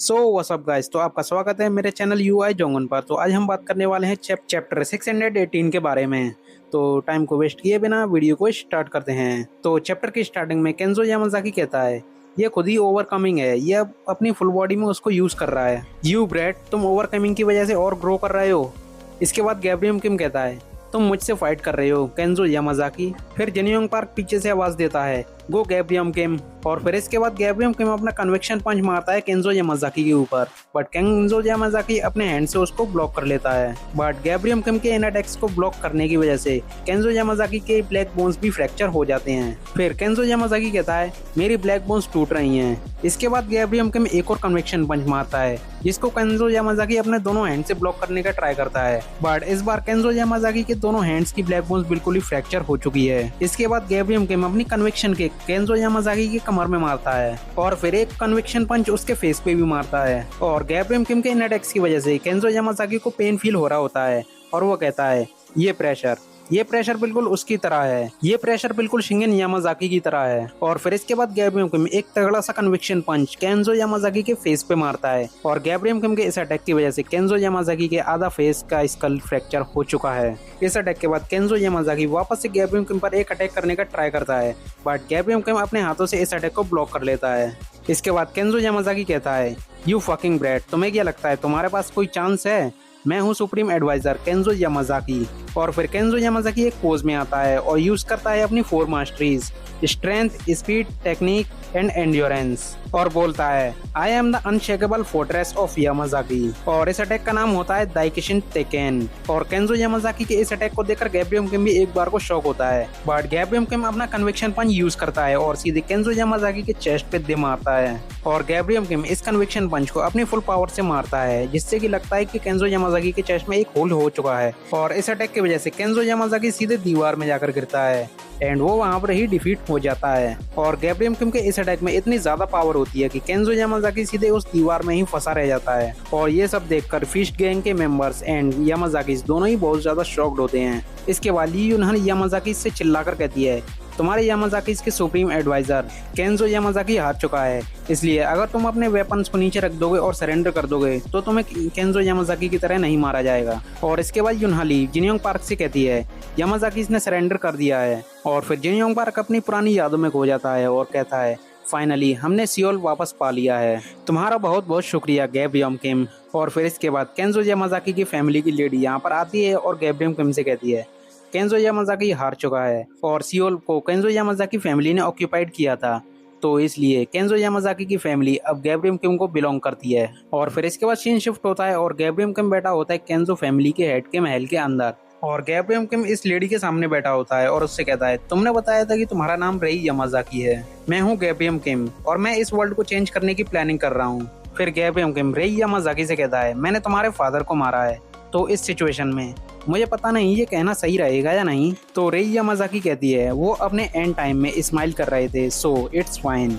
So what's up guys, तो आपका स्वागत है मेरे चैनल यूआई जोंगन पर। तो आज हम बात करने वाले हैं चैप्टर 618 के बारे में। तो टाइम को वेस्ट किए बिना वीडियो को स्टार्ट करते हैं। तो चैप्टर की स्टार्टिंग में केंजो यामाजाकी कहता है ये खुद ही ओवरकमिंग है, ये अब अपनी फुल बॉडी में उसको यूज कर रहा है। यू ब्रेड, तुम ओवरकमिंग की वजह से और ग्रो कर रहे हो। इसके बाद गैब्रियम किम कहता है तुम मुझसे फाइट कर रहे हो केंजो यामाजाकी। फिर जिनयोंग पार्क पीछे से आवाज देता है गो गैब्रियम किम। और फिर इसके बाद गैब्रियम किम अपना कन्वेक्शन पंच मारता है केंजो यामाजाकी के ऊपर, बट केंजो यामाजाकी अपने हैंड से उसको ब्लॉक कर लेता है। बट गैब्रियम किम के इन अटैक्स को ब्लॉक करने की वजह से केंजो यामाजाकी के ब्लैक बोन्स भी फ्रैक्चर हो जाते हैं। फिर केंजो यामाजाकी कहता है मेरी ब्लैक बोन्स टूट रही हैं। इसके बाद गैब्रियम किम एक और कन्वेक्शन पंच मारता है जिसको केंजो यामाजाकी अपने दोनों हैंड से ब्लॉक करने का ट्राई करता है, बट इस बार केंजो यामाजाकी के दोनों हैंड्स की ब्लैक बोन्स बिल्कुल ही फ्रैक्चर हो चुकी है। इसके बाद गैब्रियम किम अपनी कन्वेक्शन के केंजो यामाजाकी की कमर में मारता है और फिर एक कन्वेक्शन पंच उसके फेस पे भी मारता है। और गैब्रियम किम के इन अटैक्स की वजह से केंजो यामाजाकी को पेन फील हो रहा होता है और वो कहता है ये प्रेशर बिल्कुल उसकी तरह है, ये प्रेशर बिल्कुल शिंगेन यामाजाकी की तरह है। और फिर इसके बाद गैब्रियम किम एक तगड़ा सा कन्वेक्शन पंच केंजो यामाजाकी के फेस पे मारता है और गैब्रियम किम के इस अटैक की वजह से केंजो यामाजाकी के आधा फेस का स्कल फ्रैक्चर हो चुका है। इस अटैक के बाद केंजो यामाजाकी वापस से गैब्रियम किम पर एक अटैक करने का ट्राई करता है, बट गैब्रियम किम अपने हाथों से इस अटैक को ब्लॉक कर लेता है। इसके बाद केंजो यामाजाकी कहता है यू फकिंग ब्रेड, तुम्हें क्या लगता है तुम्हारे पास कोई चांस है? मैं हूँ सुप्रीम एडवाइजर केंजो यामाजाकी। और फिर केंजो यामाजाकी एक पोज में आता है और यूज करता है अपनी 4 masteries strength, speed, technique and endurance और बोलता है I am the unshakeable fortress of Yamazaki. और इस अटैक का नाम होता है दाइकिशिन टेकेन। और केंजो यामाजाकी के इस अटैक को देखकर गैब्रियम किम भी एक बार को शॉक होता है, बट गैब्रियम किम अपना कन्वेक्शन पंच यूज करता है और सीधे केंजो यामाजाकी के चेस्ट पे दे मारता है। और गैब्रियम किम इस कन्वेक्शन पंच को अपनी फुल पावर से मारता है जिससे कि लगता है कि केंजो यामाजाकी के चेस्ट में एक होल हो चुका है। और इस अटैक की वजह से केंजो यामाजाकी सीधे दीवार में जाकर गिरता है एंड वो वहां पर ही डिफीट हो जाता है। और गैब्रियम किम के इस अटैक में इतनी ज्यादा पावर होती है कि केंजो यामाजाकी सीधे उस दीवार में ही फंसा रह जाता है। और ये सब देखकर फिस्ट गैंग के मेंबर्स एंड यामाजाकी दोनों ही बहुत ज्यादा शॉक्ड होते हैं। इसके बाद ली यूनहन यामाजाकी से चिल्लाकर कहती है तुम्हारे यामाजाकी के सुप्रीम एडवाइजर केंजो यामाजाकी हार चुका है, इसलिए अगर तुम अपने वेपन्स को नीचे रख दोगे और सरेंडर कर दोगे तो तुम्हें केंजो यामाजाकी की तरह नहीं मारा जाएगा। और इसके बाद यूनहाली जिनयोंग पार्क से कहती है यामाजाकी ने सरेंडर कर दिया है। और फिर जिनयोंग पार्क अपनी पुरानी यादों में खो जाता है और कहता है फाइनली हमने सियोल वापस पा लिया है, तुम्हारा बहुत बहुत शुक्रिया गैब्रियम किम। और फिर इसके बाद केंजो यामाजाकी की फैमिली की लेडी यहाँ पर आती है और गैब्रियम किम से कहती है केंजो यामाजाकी हार चुका है और सियोल को केंजो यामाजाकी फैमिली ने ऑक्यूपाइड किया था, तो इसलिए केंजो यामाजाकी की फैमिली अब गैब्रियम किम को बिलोंग करती है। और फिर इसके बाद सीन शिफ्ट होता है और गैब्रियम किम बैठा होता है केंजो फैमिली के हेड के महल के अंदर। और गैब्रियम किम इस लेडी के सामने बैठा होता है और उससे कहता है तुमने बताया था कि तुम्हारा नाम रेई यामाजाकी है, मैं हूँ गैब्रियम किम और मैं इस वर्ल्ड को चेंज करने की प्लानिंग कर रहा हूँ। फिर गैब्रियम किम रेई यामाजाकी से कहता है मैंने तुम्हारे फादर को मारा है, तो इस सिचुएशन में मुझे पता नहीं ये कहना सही रहेगा या नहीं। तो रेई यामाजाकी कहती है वो अपने एंड टाइम में स्माइल कर रहे थे, सो इट्स फाइन।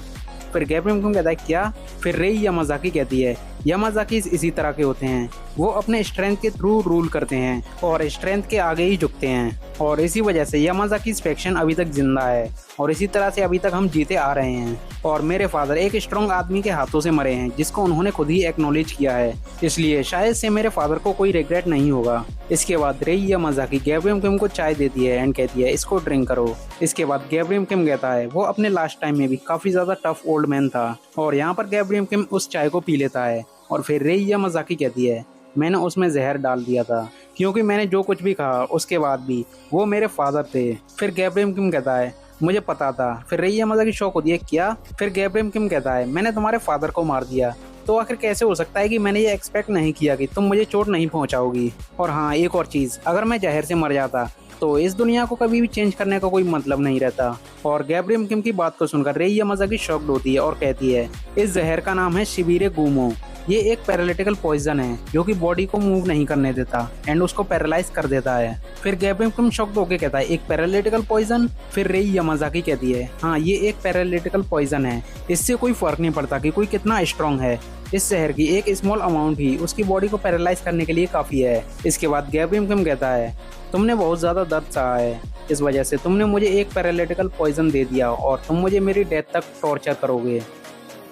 फिर गैब्रियम किम कहता है क्या? फिर रेई यामाजाकी कहती है यामाजाकी इसी तरह के होते हैं, वो अपने स्ट्रेंथ के थ्रू रूल करते हैं और स्ट्रेंथ के आगे ही झुकते हैं और इसी वजह से यामाजाकी फैक्शन अभी तक जिंदा है और इसी तरह से अभी तक हम जीते आ रहे हैं। और मेरे फादर एक स्ट्रॉन्ग आदमी के हाथों से मरे हैं जिसको उन्होंने खुद ही एक्नॉलेज किया है, इसलिए शायद से मेरे फादर को कोई रिग्रेट नहीं होगा। इसके बाद रेई यामाजाकी गैब्रियम किम को चाय देती है एंड कहती है इसको ड्रिंक करो। इसके बाद गैब्रियम किम कहता है वो अपने लास्ट टाइम में भी काफी ज्यादा टफ ओल्ड मैन था और यहाँ पर गैब्रियम किम उस चाय को पी लेता है। और फिर रेई यामाजाकी कहती है मैंने उसमें जहर डाल दिया था क्योंकि मैंने जो कुछ भी कहा उसके बाद भी वो मेरे फादर थे। फिर गैब्रियम किम कहता है मुझे पता था। फिर रेई यामाजाकी शॉक होती है क्या? फिर गैब्रियम किम कहता है मैंने तुम्हारे फादर को मार दिया, तो आखिर कैसे हो सकता है कि मैंने ये एक्सपेक्ट नहीं किया कि तुम मुझे चोट नहीं पहुंचाओगी। और हाँ एक और चीज, अगर मैं जहर से मर जाता तो इस दुनिया को कभी भी चेंज करने का कोई मतलब नहीं रहता। और गैब्रियम किम की बात को सुनकर रेई यामाजाकी शॉक्ड होती है और कहती है इस जहर का नाम है शिबिरे गुमो, ये एक पैरालिटिकल पॉइजन है जो कि बॉडी को मूव नहीं करने देता एंड उसको पैरालाइज कर देता है। फिर गैब्रियम किम शॉक्ड होकर कहता है एक पैरालिटिकल पॉइजन? फिर रेई यामाजाकी कहती है हाँ ये एक पैरालिटिकल पॉइजन है, इससे कोई फर्क नहीं पड़ता कि कोई कितना स्ट्रॉन्ग है, इस जहर की एक स्मॉल अमाउंट ही उसकी बॉडी को पैरालाइज करने के लिए काफी है। इसके बाद गैब्रियम किम कहता है तुमने बहुत ज्यादा दर्द सहा है, इस वजह से तुमने मुझे एक पैरालिटिकल पॉइजन दे दिया और तुम मुझे मेरी डेथ तक टॉर्चर करोगे।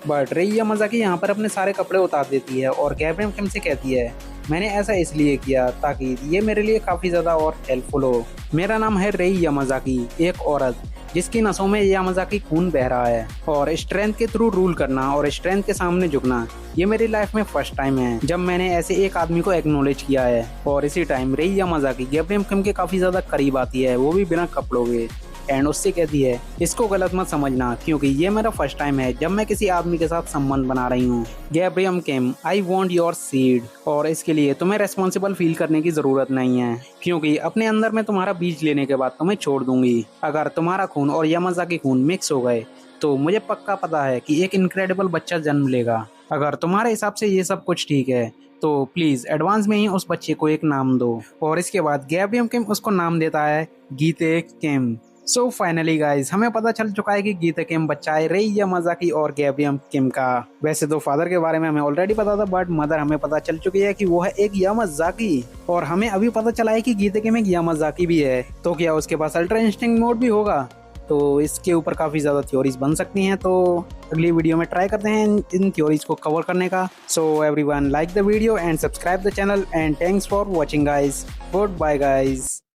बट रेई यामाज़ाकी यहाँ पर अपने सारे कपड़े उतार देती है और गैब्रियम किम से कहती है मैंने ऐसा इसलिए किया ताकि ये मेरे लिए काफ़ी ज़्यादा और हेल्पफुल हो। मेरा नाम है रेई यामाज़ाकी, एक औरत जिसकी नसों में यामाज़ाकी खून बह रहा है और स्ट्रेंथ के थ्रू रूल करना और स्ट्रेंथ के सामने झुकना ये मेरी लाइफ में फर्स्ट टाइम है जब मैंने ऐसे एक आदमी को एक्नॉलेज किया है। और इसी टाइम रेई यामाज़ाकी गैब्रियम किम के काफ़ी ज़्यादा करीब आती है, वो भी बिना कपड़ों के, एंड उससे कहती है इसको गलत मत समझना क्योंकि ये मेरा फर्स्ट टाइम है जब मैं किसी आदमी के साथ संबंध बना रही हूँ। गैब्रियम किम, आई वॉन्ट योर सीड, और इसके लिए तुम्हें रेस्पॉन्सिबल फील करने की जरूरत नहीं है क्योंकि अपने अंदर में तुम्हारा बीज लेने के बाद तुम्हें छोड़ दूंगी। अगर तुम्हारा खून और यामाज़ाकी खून मिक्स हो गए तो मुझे पक्का पता है कि एक इनक्रेडिबल बच्चा जन्म लेगा। अगर तुम्हारे हिसाब से ये सब कुछ ठीक है तो प्लीज एडवांस में ही उस बच्चे को एक नाम दो। और इसके बाद गैब्रियम किम उसको नाम देता है गीते किम। सो फाइनली गाइज हमें पता चल चुका है कि गीते किम बच्चा है रेई यामाज़ाकी और गैब्रियम किम का। वैसे तो फादर के बारे में हमें ऑलरेडी पता था बट मदर हमें पता चल चुकी है कि वो है एक यामाज़ाकी, और हमें अभी पता चला है कि गीते किम एक यामाज़ाकी भी है। तो क्या उसके पास अल्ट्रा इंस्टिंक्ट मोड भी होगा? तो इसके ऊपर काफ़ी ज़्यादा थ्योरीज बन सकती हैं, तो अगली वीडियो में ट्राई करते हैं इन थ्योरीज को कवर करने का। So everyone like the video and subscribe the channel and thanks for watching guys. Good bye guys.